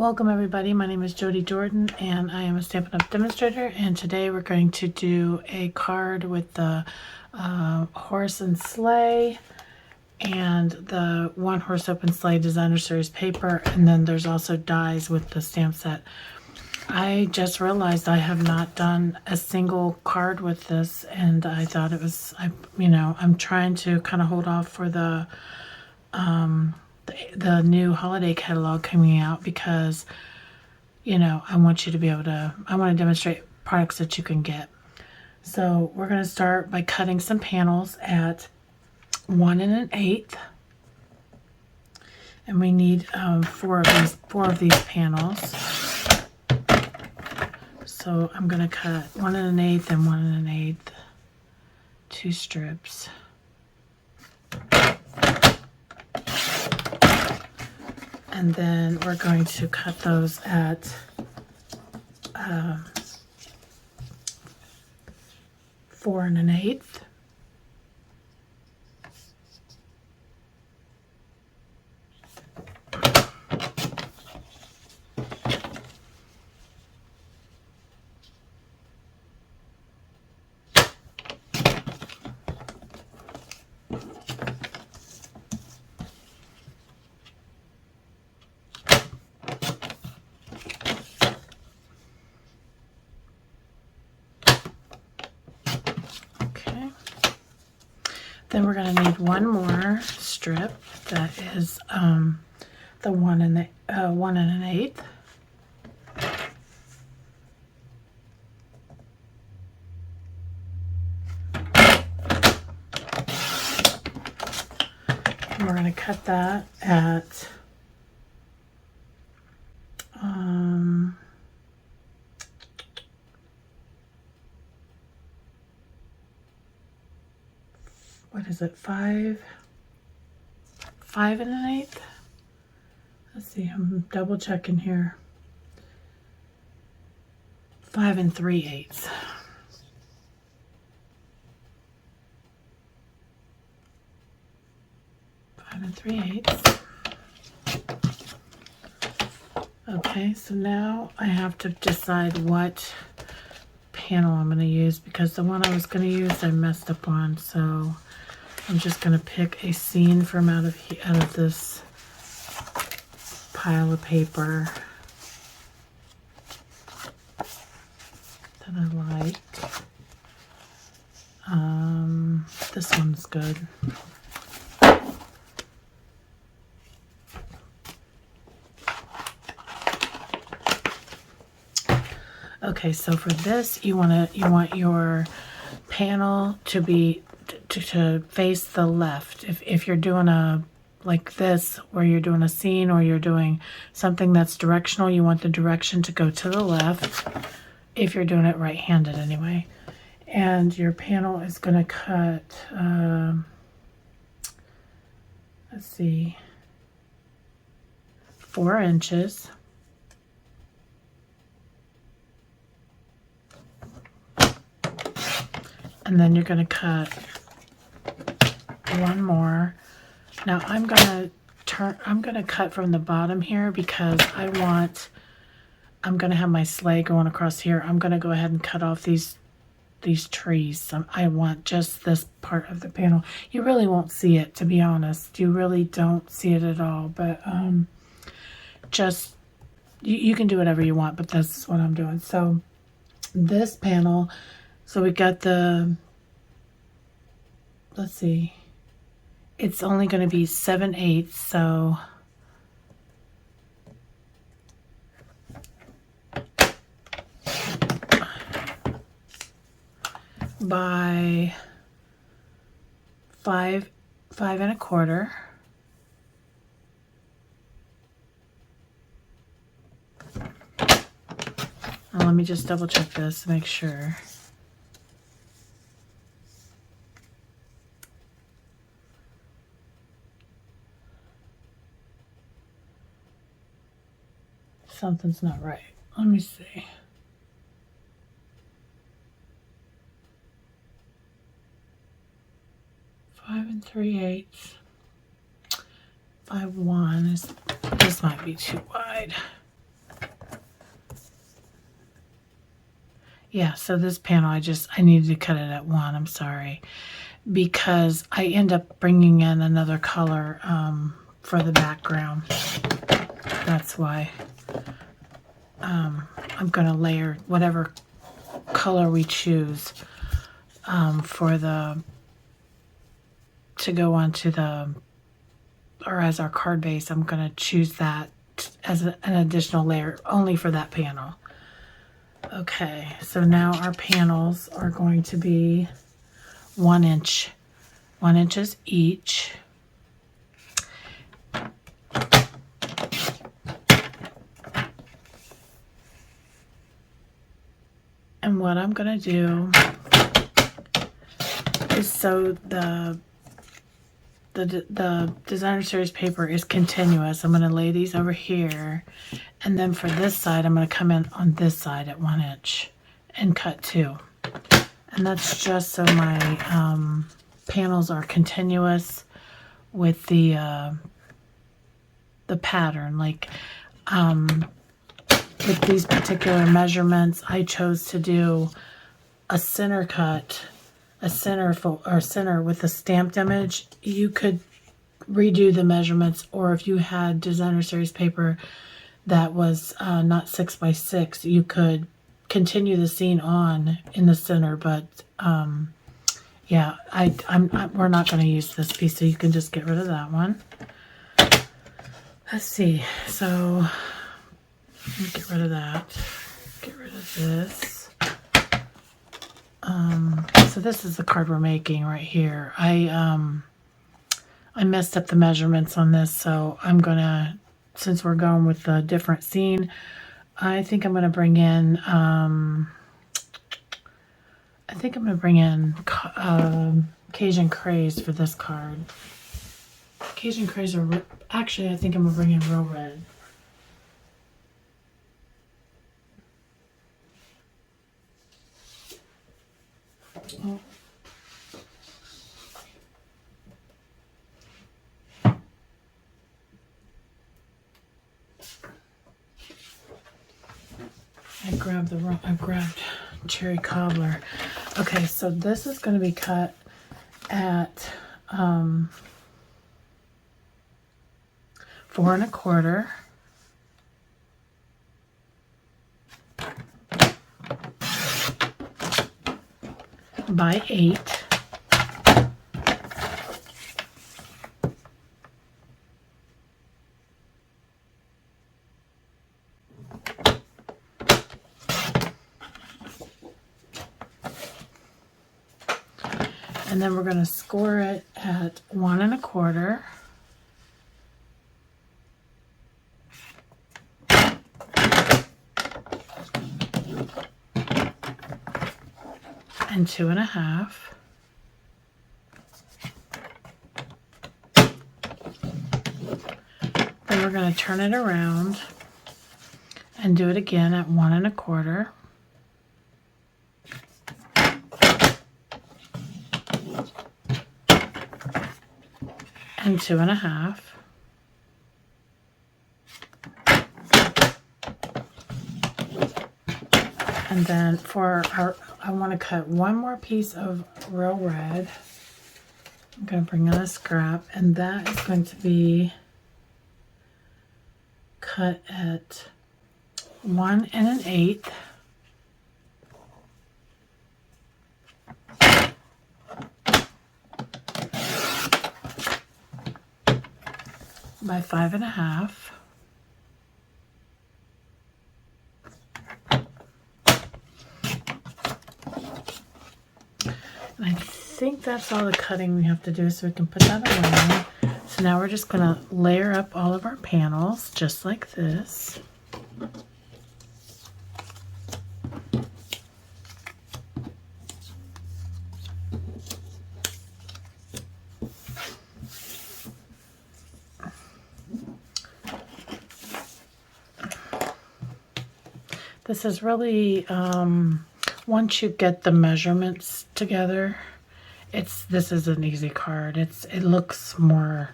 Welcome everybody, my name is Jodie Jordan and I am a Stampin' Up! Demonstrator, and today we're going to do a card with the horse and sleigh and the one horse open sleigh designer series paper, and then there's also dies with the stamp set. I just realized I have not done a single card with this, and I thought it was, I'm trying to kind of hold off for the new holiday catalog coming out because, I want you to be able to, I want to demonstrate products that you can get. So we're going to start by cutting some panels at 1 1/8, and we need four of these panels. So I'm going to cut 1 1/8 and 1 1/8, 2 strips. And then we're going to cut those at 4 1/8. Then we're going to need one more strip that is the 1 1/8. And we're going to cut that at what is it, 5 1/8? Let's see, I'm double checking here. 5 3/8. 5 3/8. Okay, so now I have to decide what panel I'm going to use, because the one I was going to use I messed up on, so I'm just going to pick a scene from out of this pile of paper that I like. This one's good. Okay, so for this, you want your panel to be to face the left. If you're doing a like this, where you're doing a scene or you're doing something that's directional, you want the direction to go to the left. If you're doing it right-handed, anyway. And your panel is going to cut. Let's see, 4 inches. And then you're going to cut one more. Now I'm going to cut from the bottom here because I'm going to have my sleigh going across here. I'm going to go ahead and cut off these trees. I want just this part of the panel. You really won't see it, to be honest. You really don't see it at all, but just you can do whatever you want, but this is what I'm doing. So this panel, so we got the, let's see, it's only going to be 7/8, so by 5 1/4. Now let me just double check this to make sure. Something's not right. Let me see. Five 3/8. 5 1 is, this might be too wide. Yeah, so this panel, I needed to cut it at 1, I'm sorry. Because I end up bringing in another color for the background. That's why I'm going to layer whatever color we choose for to go onto or as our card base. I'm going to choose that as an additional layer only for that panel. Okay, so now our panels are going to be 1 inch, 1 inches each. And what I'm going to do is sew the designer series paper is continuous. I'm going to lay these over here, and then for this side I'm going to come in on this side at 1 inch and cut 2. And that's just so my panels are continuous with the pattern. Like with these particular measurements, I chose to do a center cut, a center with a stamped image. You could redo the measurements, or if you had designer series paper that was not 6 by 6, you could continue the scene on in the center. But yeah, we're not going to use this piece, so you can just get rid of that one. Let's see. So let me get rid of that. Get rid of this. So this is the card we're making right here. I messed up the measurements on this, so I'm gonna, since we're going with a different scene, I think I'm gonna bring in Cajun Craze for this card. Cajun Craze are actually, I think I'm gonna bring in Real Red. Oh. I grabbed Cherry Cobbler. Okay, so this is going to be cut at 4 1/4 by 8. And then we're going to score it at 1 1/4 and 2 1/2. Then we're going to turn it around and do it again at 1 1/4. And 2 1/2. And then for I want to cut one more piece of Real Red. I'm going to bring in a scrap, and that is going to be cut at 1 1/8. By 5 1/2. And I think that's all the cutting we have to do, so we can put that away. So now we're just going to layer up all of our panels just like this. This is really, once you get the measurements together, this is an easy card. It looks more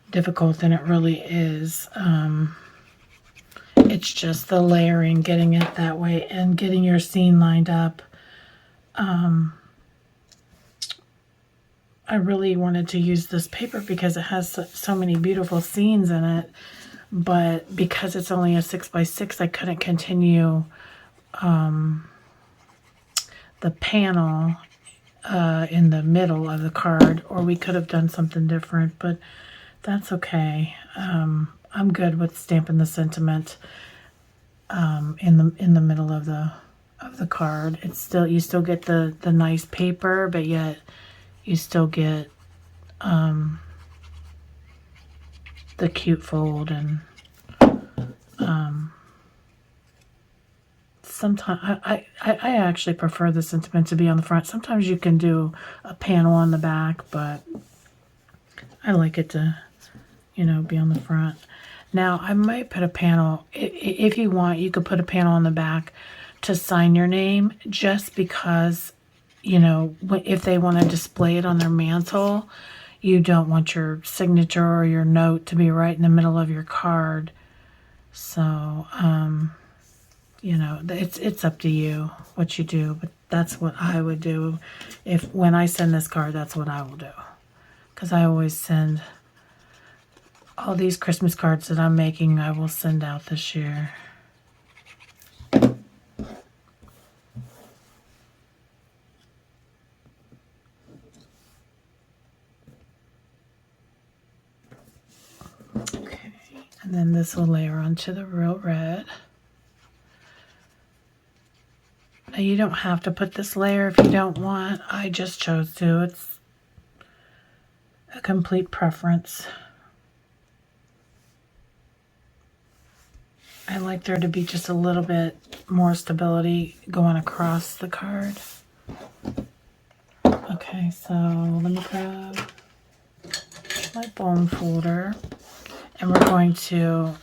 difficult than it really is. It's just the layering, getting it that way, and getting your scene lined up. I really wanted to use this paper because it has so many beautiful scenes in it, but because it's only a 6x6, I couldn't continue the panel in the middle of the card, or we could have done something different, but that's okay. I'm good with stamping the sentiment in the middle of the card. It's still, you still get the nice paper, but yet you still get the cute fold. And sometimes I actually prefer the sentiment to be on the front. Sometimes you can do a panel on the back, but I like it to, you know, be on the front. Now, I might put a panel, if you want, you could put a panel on the back to sign your name, just because, you know, if they want to display it on their mantle, you don't want your signature or your note to be right in the middle of your card. So, you know, it's up to you what you do, but that's what I would do. When I send this card, that's what I will do. Because I always send all these Christmas cards that I'm making, I will send out this year. Okay, and then this will layer onto the real red. Now you don't have to put this layer if you don't want. I just chose to. It's a complete preference. I like there to be just a little bit more stability going across the card. Okay, so let me grab my bone folder, and we're going to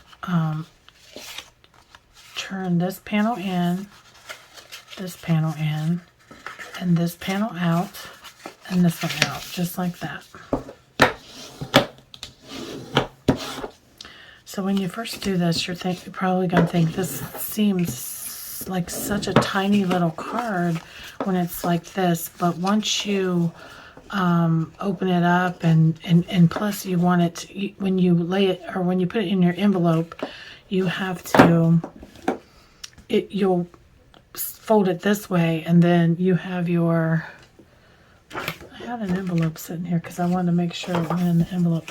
turn this panel in, and this panel out, and this one out, just like that. So when you first do this, you're probably going to think this seems like such a tiny little card when it's like this. But once you open it up, and plus you want it to, when you lay it, or when you put it in your envelope, you have to, you'll fold it this way, and then you have your, I had an envelope sitting here because I wanted to make sure it went in the envelope.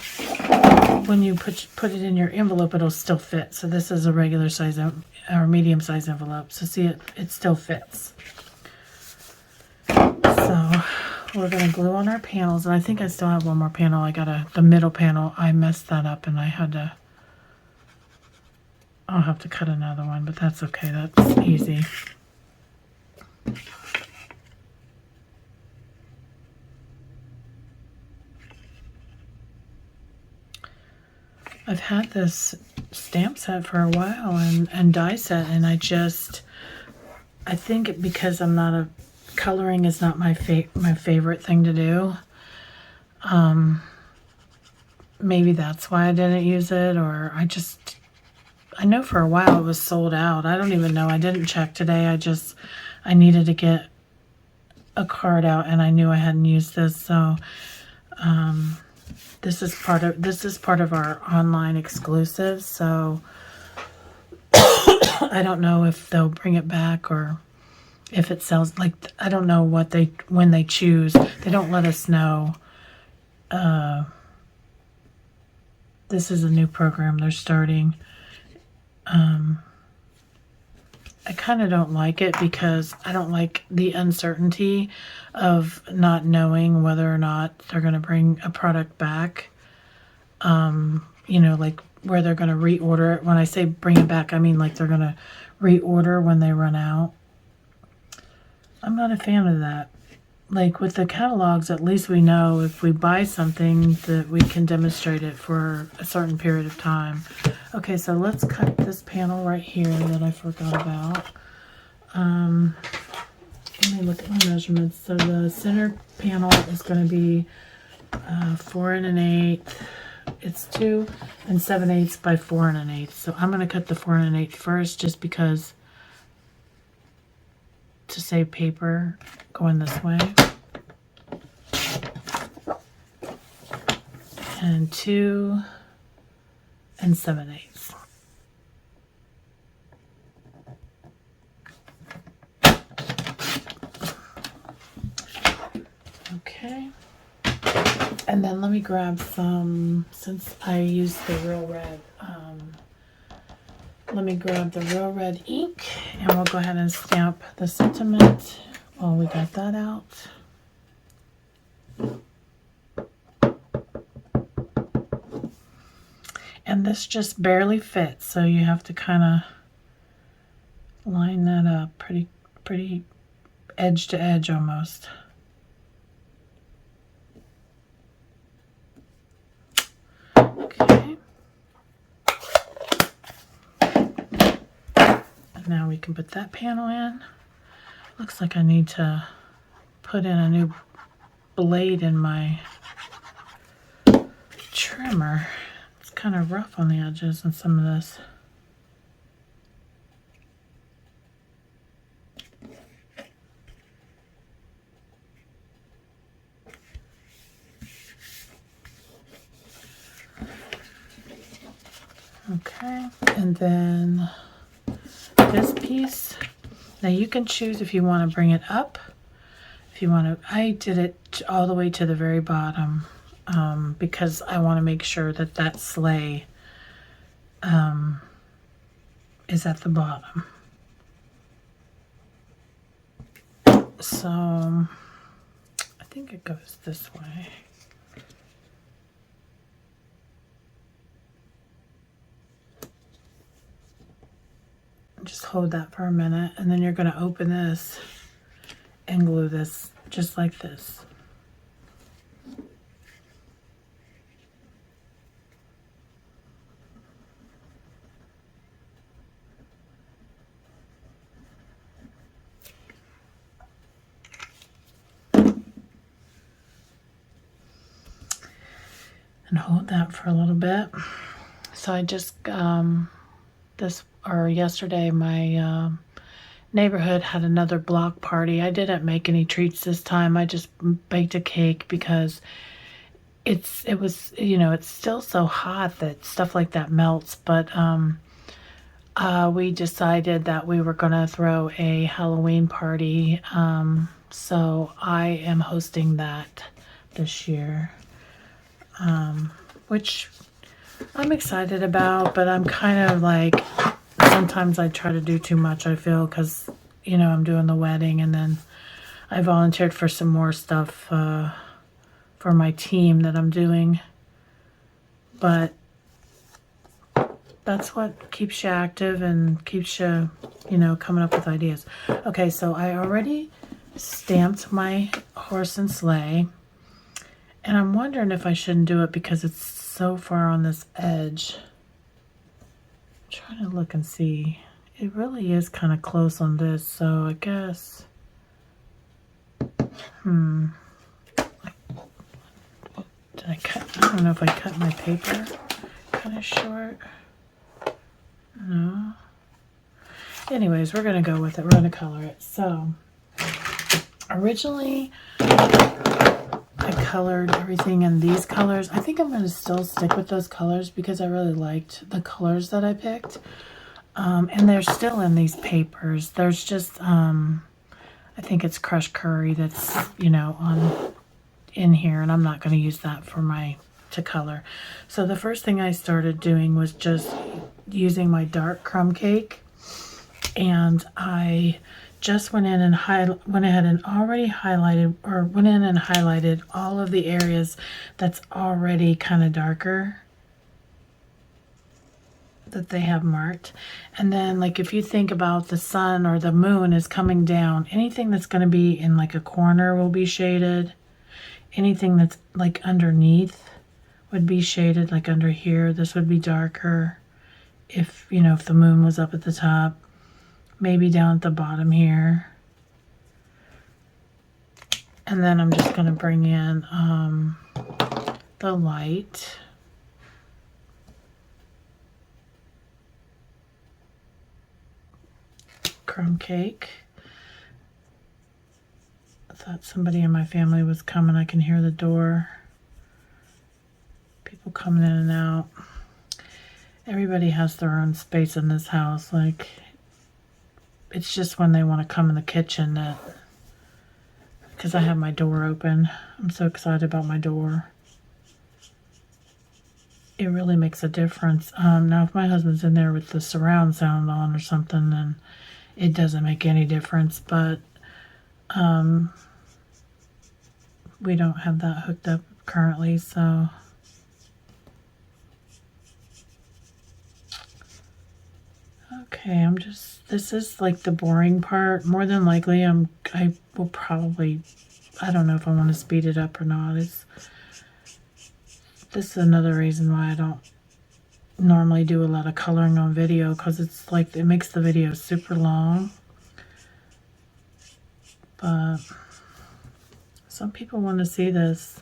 When you put it in your envelope, it'll still fit. So this is a regular size or medium size envelope. So see, it still fits. So we're going to glue on our panels, and I think I still have one more panel. The middle panel, I messed that up, and I'll have to cut another one, but that's okay. That's easy. I've had this stamp set for a while, and die set, and I think because I'm not coloring is not my favorite thing to do. Maybe that's why I didn't use it, or I know for a while it was sold out. I don't even know. I didn't check today. I needed to get a card out, and I knew I hadn't used this, so this is part of our online exclusive, so I don't know if they'll bring it back or if it sells. Like, I don't know when they choose. They don't let us know. This is a new program they're starting. I kind of don't like it because I don't like the uncertainty of not knowing whether or not they're going to bring a product back. You know, like where they're going to reorder it. When I say bring it back, I mean like they're going to reorder when they run out. I'm not a fan of that. Like with the catalogs, at least we know if we buy something that we can demonstrate it for a certain period of time. Okay, so let's cut this panel right here that I forgot about. Let me look at my measurements. So the center panel is going to be 4 1/8 It's 2 7/8 by 4 1/8. So I'm going to cut the 4 1/8 first, just because, to save paper going this way. And 2 7/8. Okay. And then let me grab some, since I used the real red, let me grab the real red ink, and we'll go ahead and stamp the sentiment while we got that out. And this just barely fits, so you have to kind of line that up pretty edge to edge almost. Okay. And now we can put that panel in. Looks like I need to put in a new blade in my trimmer. It's kind of rough on the edges on some of this. Okay, and then this piece, now you can choose if you want to bring it up, if you want to. I did it all the way to the very bottom because I want to make sure that that sleigh is at the bottom. So I think it goes this way. Just hold that for a minute, and then you're going to open this and glue this just like this. And hold that for a little bit. So I just yesterday my neighborhood had another block party. I didn't make any treats this time. I just baked a cake because it was, you know, it's still so hot that stuff like that melts. But we decided that we were going to throw a Halloween party. So I am hosting that this year, which I'm excited about, but I'm kind of like, sometimes I try to do too much, I feel, because, you know, I'm doing the wedding, and then I volunteered for some more stuff for my team that I'm doing. But that's what keeps you active and keeps you, you know, coming up with ideas. Okay, so I already stamped my horse and sleigh, and I'm wondering if I shouldn't do it because it's so far on this edge. I'm trying to look and see. It really is kind of close on this, so I guess did I cut? I don't know if I cut my paper kind of short. No. Anyways, we're gonna go with it. We're gonna color it. So originally I colored everything in these colors. I think I'm going to still stick with those colors because I really liked the colors that I picked. And they're still in these papers. There's just, I think it's crushed curry that's, you know, in here. And I'm not going to use that for to color. So the first thing I started doing was just using my dark crumb cake. And I just went in and highlighted all of the areas that's already kind of darker that they have marked. And then, like, if you think about the sun or the moon is coming down, anything that's going to be in like a corner will be shaded. Anything that's like underneath would be shaded, like under here. This would be darker if, you know, if the moon was up at the top. Maybe down at the bottom here. And then I'm just going to bring in the light. crumb cake. I thought somebody in my family was coming. I can hear the door. People coming in and out. Everybody has their own space in this house. Like, it's just when they want to come in the kitchen that, because I have my door open. I'm so excited about my door. It really makes a difference. Now, if my husband's in there with the surround sound on or something, then it doesn't make any difference. But we don't have that hooked up currently, so. Okay, this is like the boring part. More than likely, I will probably, I don't know if I want to speed it up or not. This is another reason why I don't normally do a lot of coloring on video, because it's like, it makes the video super long. But some people want to see this.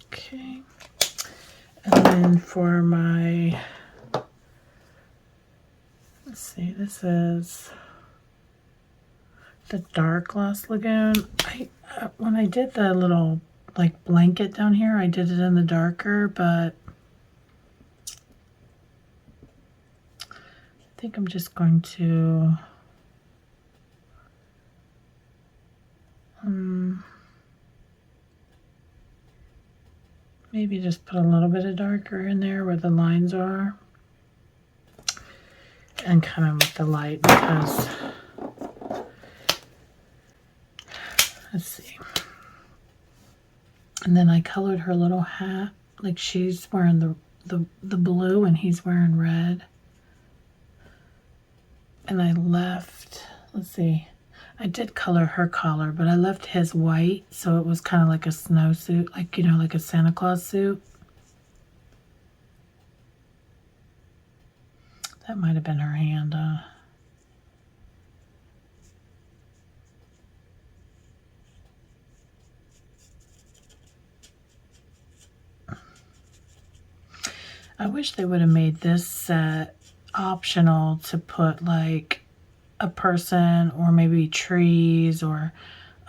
Okay, and then for my, let's see, this is the dark gloss lagoon. When I did the little like blanket down here, I did it in the darker, but I think I'm just going to maybe just put a little bit of darker in there where the lines are, and kind of with the light, because let's see. And then I colored her little hat, like she's wearing the blue and he's wearing red. And I left, let's see, I did color her collar, but I left his white, so it was kind of like a snowsuit, like, you know, like a Santa Claus suit. That might have been her hand. I wish they would have made this set optional to put like a person or maybe trees or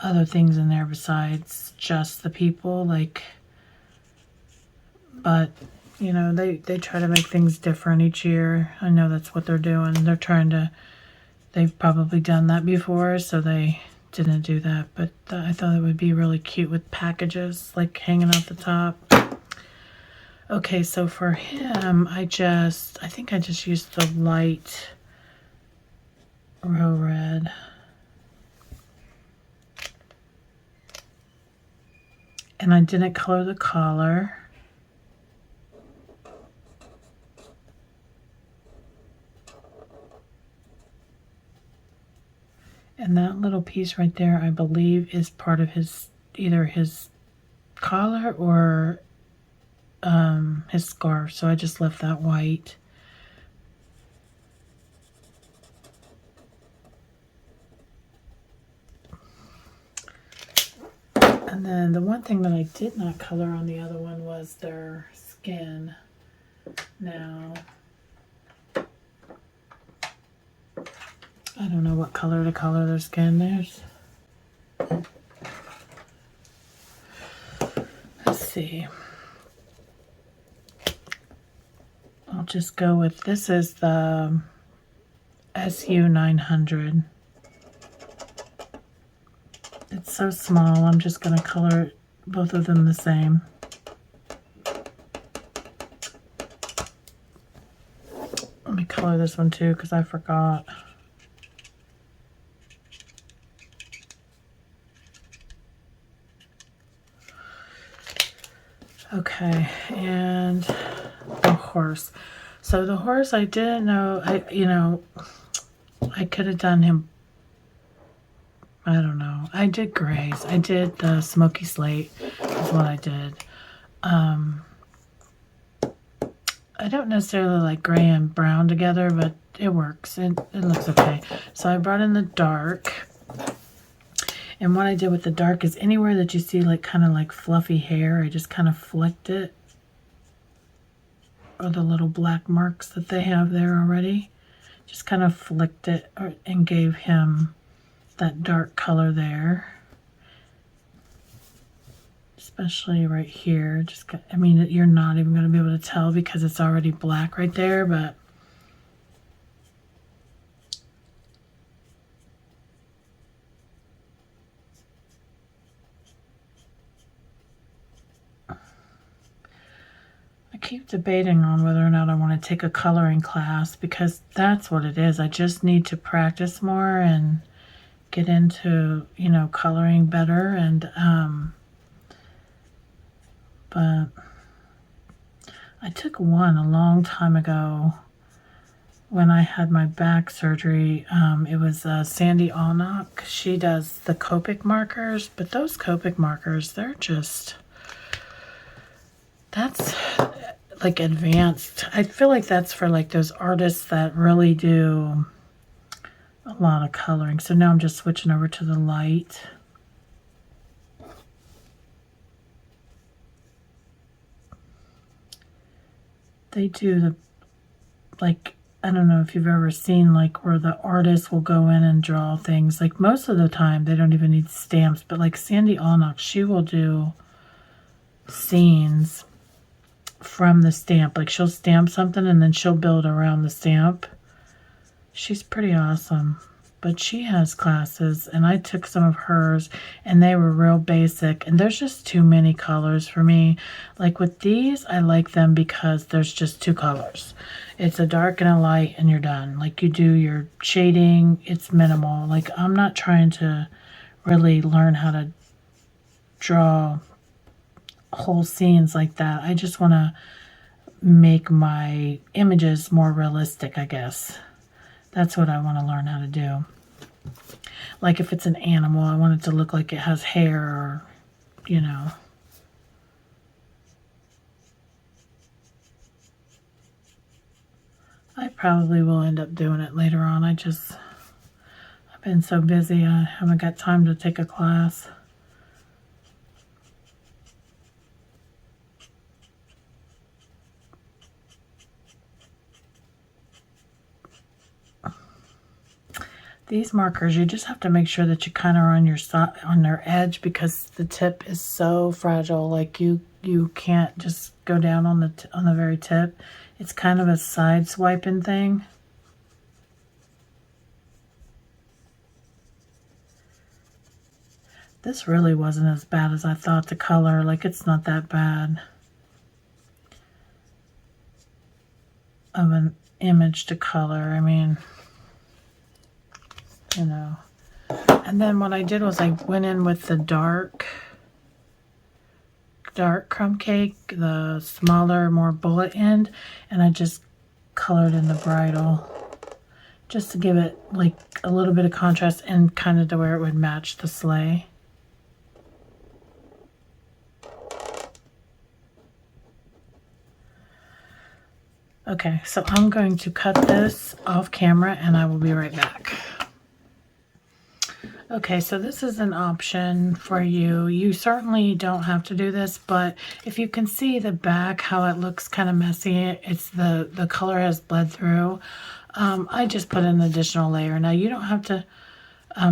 other things in there besides just the people, like, but you know, they try to make things different each year. I know that's what they're doing. They're trying to, they've probably done that before, so they didn't do that, but I thought it would be really cute with packages like hanging out the top. Okay, so for him, I think I just used the light Row Red. And I didn't color the collar. And that little piece right there, I believe, is part of his, either his collar or his scarf. So I just left that white. And then the one thing that I did not color on the other one was their skin. Now, I don't know what color to color their skin. Let's see. I'll just go with, this is the SU 900. It's so small, I'm just going to color both of them the same. Let me color this one too, because I forgot. Okay, and the horse. So the horse, I didn't know, I could have done him, I don't know. I did grays. I did the smoky slate is what I did. I don't necessarily like gray and brown together, but it works. It looks okay. So I brought in the dark. And what I did with the dark is anywhere that you see like kind of like fluffy hair, I just kind of flicked it. Or the little black marks that they have there already. Just kind of flicked it and gave him that dark color there. Especially right here. Just, I mean, you're not even going to be able to tell because it's already black right there, but I keep debating on whether or not I want to take a coloring class because that's what it is. I just need to practice more and get into, you know, coloring better. And but I took one a long time ago when I had my back surgery. It was Sandy Alnock. She does the Copic markers, but those Copic markers, they're just, that's like advanced. I feel like that's for like those artists that really do a lot of coloring. So now I'm just switching over to the light. They do the, like, I don't know if you've ever seen like where the artist will go in and draw things. Like most of the time they don't even need stamps, but like Sandy Alnock, she will do scenes from the stamp. Like she'll stamp something and then she'll build around the stamp. She's pretty awesome. But she has classes and I took some of hers and they were real basic and there's just too many colors for me. Like with these, I like them because there's just two colors. It's a dark and a light and you're done. Like you do your shading, it's minimal. Like I'm not trying to really learn how to draw whole scenes like that. I just want to make my images more realistic, I guess. That's what I want to learn how to do. Like if it's an animal, I want it to look like it has hair or, you know. I probably will end up doing it later on. I've been so busy, I haven't got time to take a class. These markers, you just have to make sure that you kind of are on your side, on their edge, because the tip is so fragile. Like you can't just go down on the very tip. It's kind of a side swiping thing. This really wasn't as bad as I thought to color. Like it's not that bad of an image to color. I mean, you know. And then what I did was I went in with the dark crumb cake, the smaller, more bullet end, and I just colored in the bridle just to give it like a little bit of contrast and kind of to where it would match the sleigh. Okay, so I'm going to cut this off camera and I will be right back. Okay, so this is an option for you. You certainly don't have to do this, but if you can see the back, how it looks kind of messy, it's the color has bled through. I just put an additional layer. Now you don't have to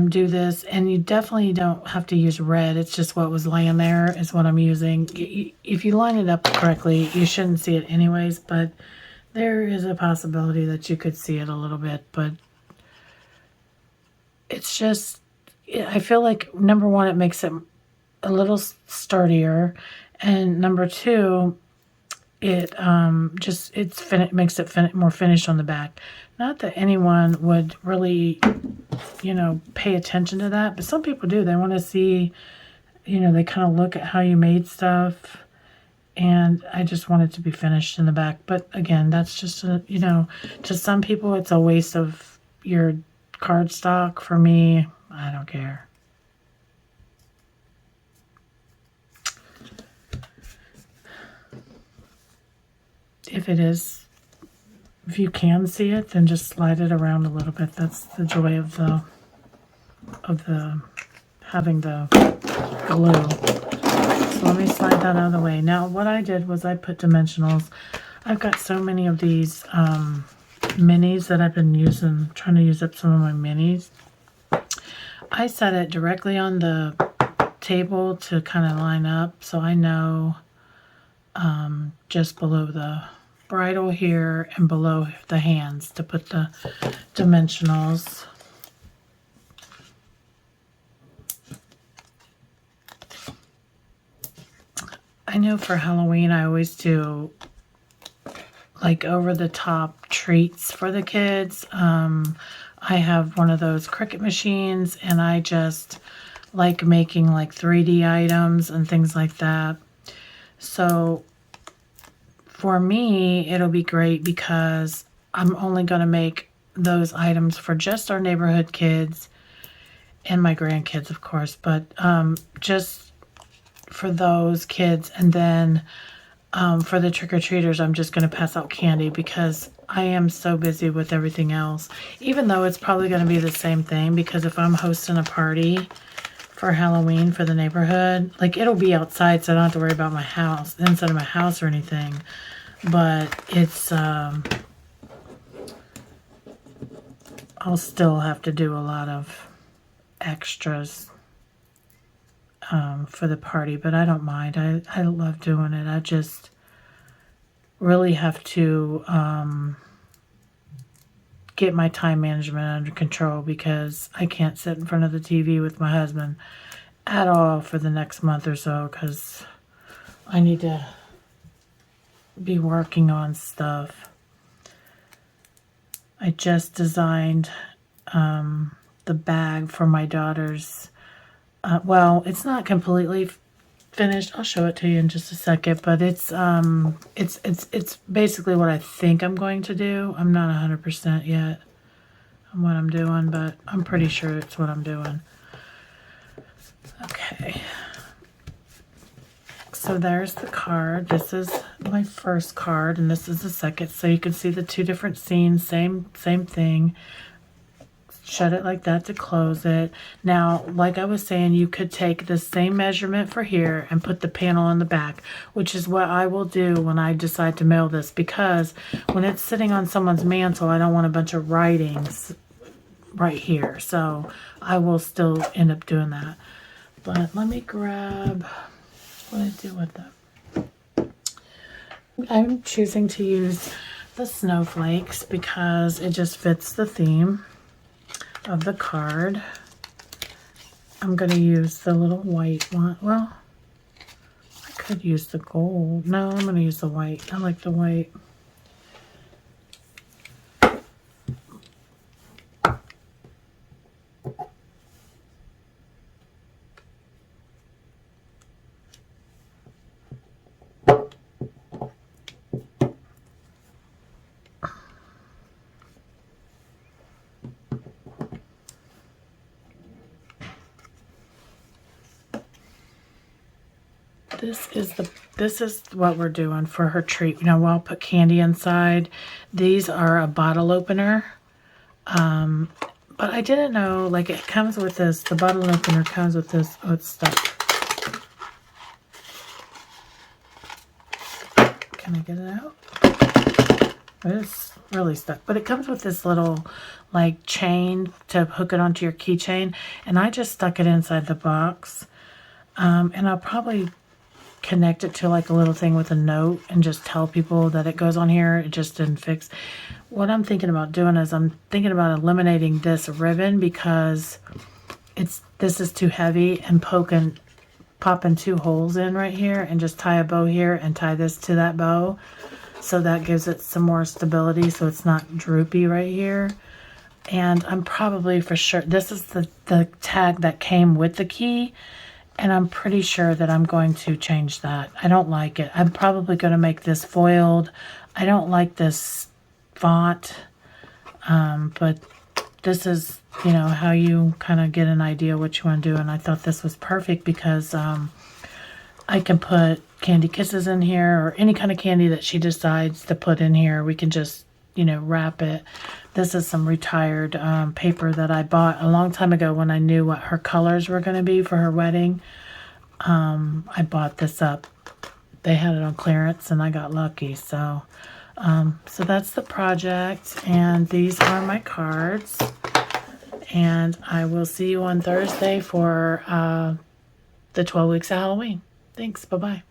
do this, and you definitely don't have to use red. It's just what was laying there is what I'm using. If you line it up correctly, you shouldn't see it anyways, but there is a possibility that you could see it a little bit, but it's just, I feel like, number one, it makes it a little sturdier, and number two, it makes it more finished on the back. Not that anyone would really, you know, pay attention to that, but some people do. They want to see, you know, they kind of look at how you made stuff, and I just want it to be finished in the back. But again, that's just, you know, to some people it's a waste of your cardstock. For me, I don't care. If it is, if you can see it, then just slide it around a little bit. That's the joy of the having the glue. So let me slide that out of the way. Now what I did was I put dimensionals. I've got so many of these minis that I've been using, trying to use up some of my minis. I set it directly on the table to kind of line up, so I know just below the bridle here and below the hands to put the dimensionals. I know for Halloween I always do like over-the-top treats for the kids. I have one of those Cricut machines, and I just like making like 3D items and things like that. So for me, it'll be great because I'm only going to make those items for just our neighborhood kids and my grandkids, of course, but just for those kids. And then for the trick-or-treaters, I'm just going to pass out candy because I am so busy with everything else. Even though it's probably going to be the same thing, because if I'm hosting a party for Halloween for the neighborhood, like it'll be outside, so I don't have to worry about my house, the inside of my house or anything. But it's, I'll still have to do a lot of extras for the party, but I don't mind. I love doing it. I just really have to get my time management under control because I can't sit in front of the TV with my husband at all for the next month or so because I need to be working on stuff. I just designed the bag for my daughter's. Well, it's not completely finished. I'll show it to you in just a second, but it's basically what I think I'm going to do. I'm not 100% yet on what I'm doing, but I'm pretty sure it's what I'm doing. Okay. So there's the card. This is my first card, and this is the second. So you can see the two different scenes, same thing. Shut it like that to close it. Now, like I was saying, you could take the same measurement for here and put the panel on the back, which is what I will do when I decide to mail this, because when it's sitting on someone's mantle, I don't want a bunch of writings right here. So I will still end up doing that. But let me grab, what do I do with them? I'm choosing to use the snowflakes because it just fits the theme of the card. I'm going to use the little white one. Well, I could use the gold. No, I'm going to use the white. I like the white. This is what we're doing for her treat. You know, I'll put candy inside. These are a bottle opener. But I didn't know, like, it comes with this, the bottle opener comes with this, oh, it's stuck. Can I get it out? It's really stuck. But it comes with this little, like, chain to hook it onto your keychain. And I just stuck it inside the box. And I'll probably connect it to like a little thing with a note and just tell people that it goes on here. It just didn't fix. What I'm thinking about doing is I'm thinking about eliminating this ribbon because this is too heavy, and popping two holes in right here and just tie a bow here and tie this to that bow. So that gives it some more stability so it's not droopy right here. And I'm probably for sure, this is the tag that came with the key. And I'm pretty sure that I'm going to change that. I don't like it. I'm probably going to make this foiled. I don't like this font. But this is, you know, how you kind of get an idea what you want to do. And I thought this was perfect because I can put candy kisses in here, or any kind of candy that she decides to put in here. We can just you know, wrap it. This is some retired paper that I bought a long time ago when I knew what her colors were going to be for her wedding. I bought this up. They had it on clearance and I got lucky. So, so that's the project, and these are my cards. And I will see you on Thursday for the 12 weeks of Halloween. Thanks. Bye-bye.